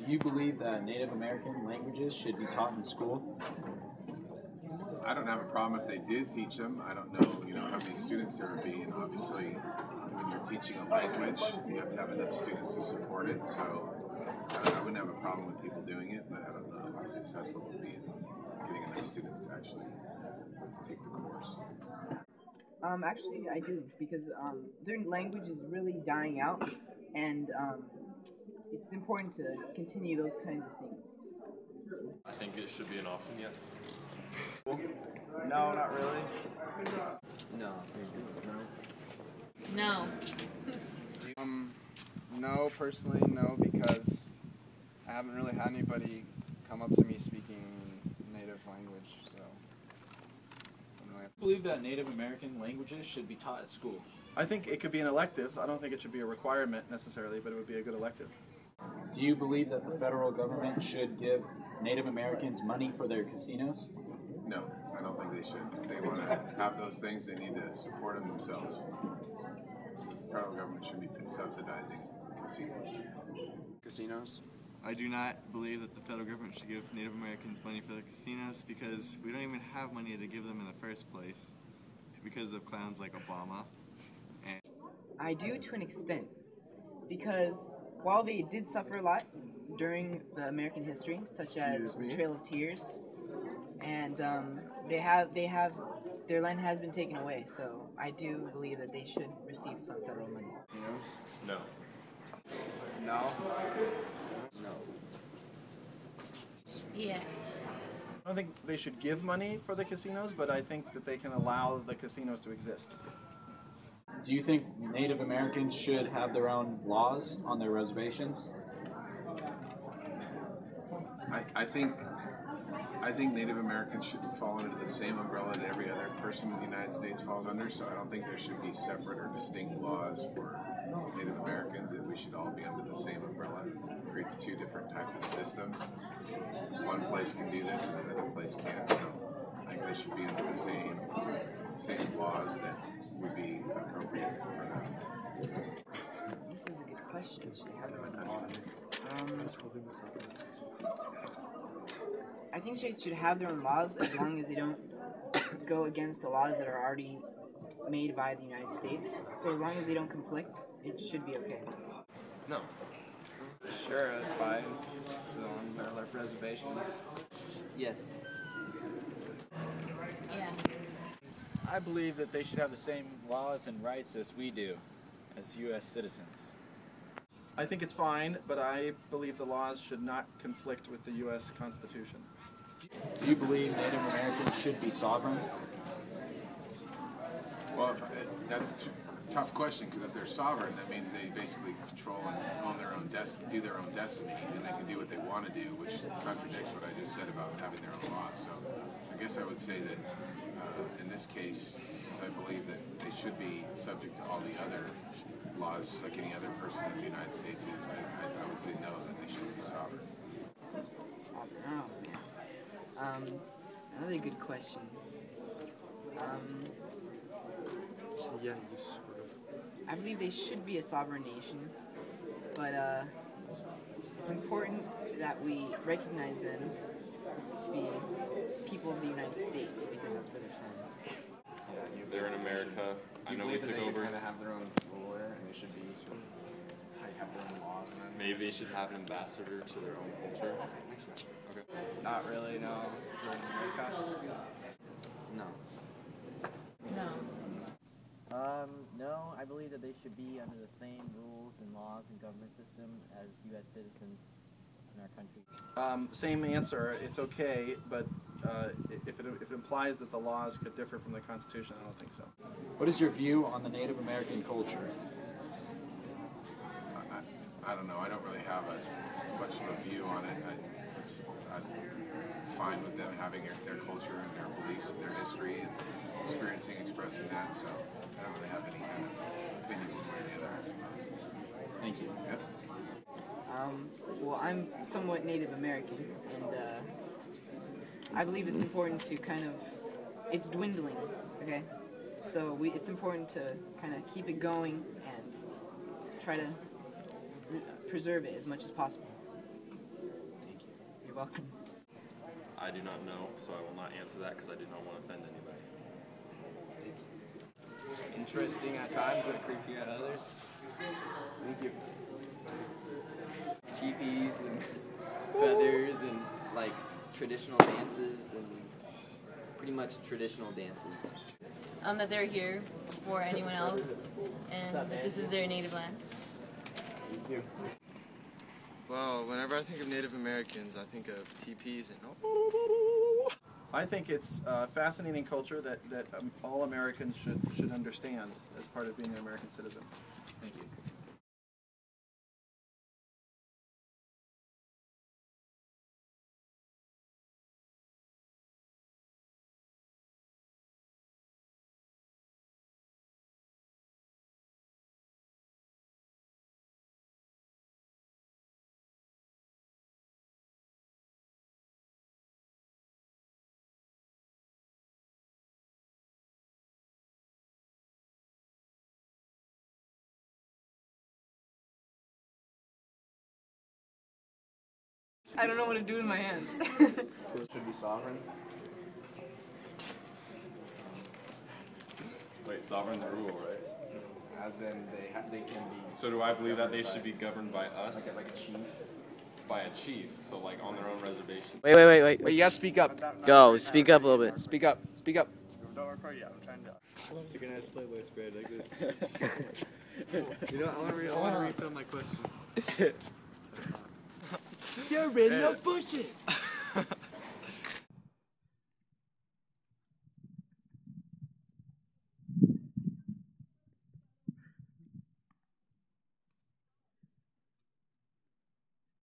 Do you believe that Native American languages should be taught in school? I don't have a problem if they did teach them. I don't know, how many students there would be, and obviously, when you're teaching a language, you have to have enough students to support it. So, I wouldn't have a problem with people doing it, but I don't know how successful it would be in getting enough students to actually take the course. Actually, I do because their language is really dying out, and it's important to continue those kinds of things. I think it should be an option, yes. No, not really. No. No. No, personally, no, because I haven't really had anybody come up to me speaking native language, so I don't really have Do you believe that Native American languages should be taught at school? I think it could be an elective. I don't think it should be a requirement necessarily, but it would be a good elective. Do you believe that the federal government should give Native Americans money for their casinos? No, I don't think they should. If they want to have those things, they need to support them themselves. The federal government should be subsidizing casinos. Casinos. I do not believe that the federal government should give Native Americans money for their casinos because we don't even have money to give them in the first place because of clowns like Obama. And I do to an extent, because while they did suffer a lot during the American history, such as Trail of Tears, and their land has been taken away, so I do believe that they should receive some federal money. casinos. No. No. No. Yes. I don't think they should give money for the casinos, but I think that they can allow the casinos to exist. Do you think Native Americans should have their own laws on their reservations? I think Native Americans should fall under the same umbrella that every other person in the United States falls under, so I don't think there should be separate or distinct laws for Native Americans, that we should all be under the same umbrella. It creates two different types of systems. One place can do this and another place can't, so I think they should be under the same laws that would be appropriate for them. This is a good question. Should they have their own laws? I think states should have their own laws as long as they don't go against the laws that are already made by the United States. So as long as they don't conflict, it should be okay. No. Sure, that's fine. So on their reservations. Yes. Yeah. I believe that they should have the same laws and rights as we do, as U.S. citizens. I think it's fine, but I believe the laws should not conflict with the U.S. Constitution. Do you believe Native Americans should be sovereign? Well, that's a tough question, because if they're sovereign, that means they basically control and own their own do their own destiny, and they can do what they want to do, which contradicts what I just said about having their own laws. So I guess I would say that in this case, since I believe that they should be subject to all the other laws, just like any other person in the United States is, I would say no, that they shouldn't be sovereign. Oh, another good question. I believe they should be a sovereign nation, but it's important that we recognize them to be people of the United States because that's where they're from. They're in America. I know we took They should over. kind of have their own ruler, and they should be have their own laws. And Maybe they should have an ambassador to their own culture. Okay. not really. No. Is there in America? No. No. No, I believe that they should be under the same rules and laws and government system as U.S. citizens in our country. Same answer. It's okay, but if it implies that the laws could differ from the Constitution, I don't think so. What is your view on the Native American culture? I don't know. I don't really have much of a view on it. I'm fine with them having their culture and their beliefs and their history and expressing that. So I don't really have any kind of opinion one way or the other, I suppose. Thank you. Yep. Well, I'm somewhat Native American, and I believe it's important to it's dwindling, okay? So it's important to kind of keep it going and try to preserve it as much as possible. welcome. I do not know, so I will not answer that because I do not want to offend anybody. Interesting at times and creepy at others. Thank you. Teepees and feathers and like traditional dances and pretty much traditional dances. That they're here before anyone else, and that this is their native land. Thank you. Well, whenever I think of Native Americans, I think of teepees and I think it's a fascinating culture that all Americans should understand as part of being an American citizen. Thank you. I don't know what to do with my hands. Should be sovereign. Wait, sovereign rule, right? As in they can be. So do I believe that they should be governed by us? Like a chief. By a chief, so like on their own reservation. Wait. Wait, you gotta speak up. Go, speak up a little bit. Speak up. Speak up. don't record yet. I'm trying to. Stick a nice Playboy spread like this. You know, I want to refill my question. You're in the bushes.